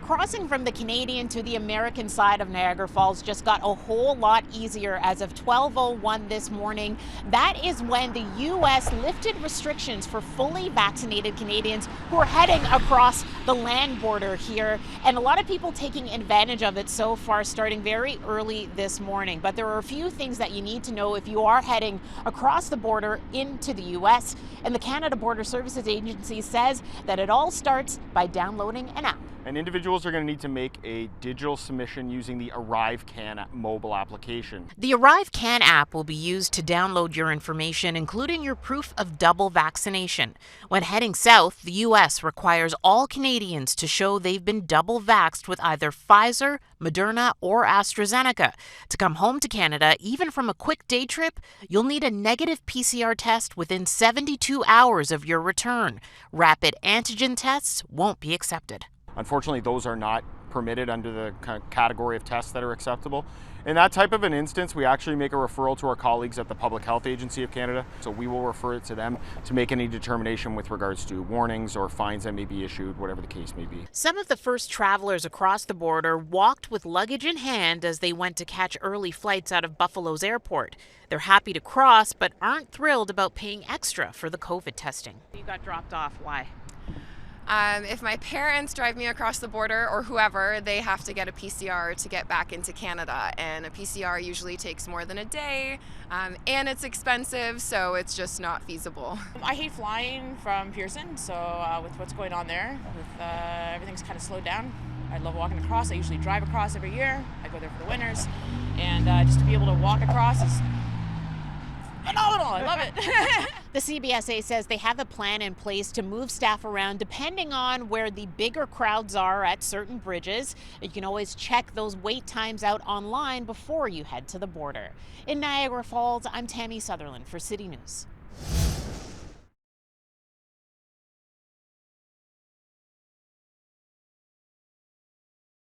Crossing from the Canadian to the American side of Niagara Falls just got a whole lot easier as of 12:01 this morning. That is when the U.S. lifted restrictions for fully vaccinated Canadians who are heading across the land border here. And a lot of people taking advantage of it so far, starting very early this morning. But there are a few things that you need to know if you are heading across the border into the U.S. And the Canada Border Services Agency says that it all starts by downloading an app. And individuals are going to need to make a digital submission using the ArriveCAN mobile application. The ArriveCAN app will be used to download your information, including your proof of double vaccination. When heading south, the U.S. requires all Canadians to show they've been double vaxxed with either Pfizer, Moderna, or AstraZeneca. To come home to Canada, even from a quick day trip, you'll need a negative PCR test within 72 hours of your return. Rapid antigen tests won't be accepted. Unfortunately, those are not permitted under the category of tests that are acceptable. In that type of an instance, we actually make a referral to our colleagues at the Public Health Agency of Canada. So we will refer it to them to make any determination with regards to warnings or fines that may be issued, whatever the case may be. Some of the first travelers across the border walked with luggage in hand as they went to catch early flights out of Buffalo's airport. They're happy to cross, but aren't thrilled about paying extra for the COVID testing. You got dropped off. Why? If my parents drive me across the border or whoever, they have to get a PCR to get back into Canada, and a PCR usually takes more than a day, and it's expensive, so it's just not feasible. I hate flying from Pearson, so with what's going on there, with everything's kind of slowed down. I love walking across. I usually drive across every year. I go there for the winters, and just to be able to walk across is phenomenal. I love it. The CBSA says they have a plan in place to move staff around depending on where the bigger crowds are at certain bridges. You can always check those wait times out online before you head to the border. In Niagara Falls, I'm Tammie Sutherland for City News.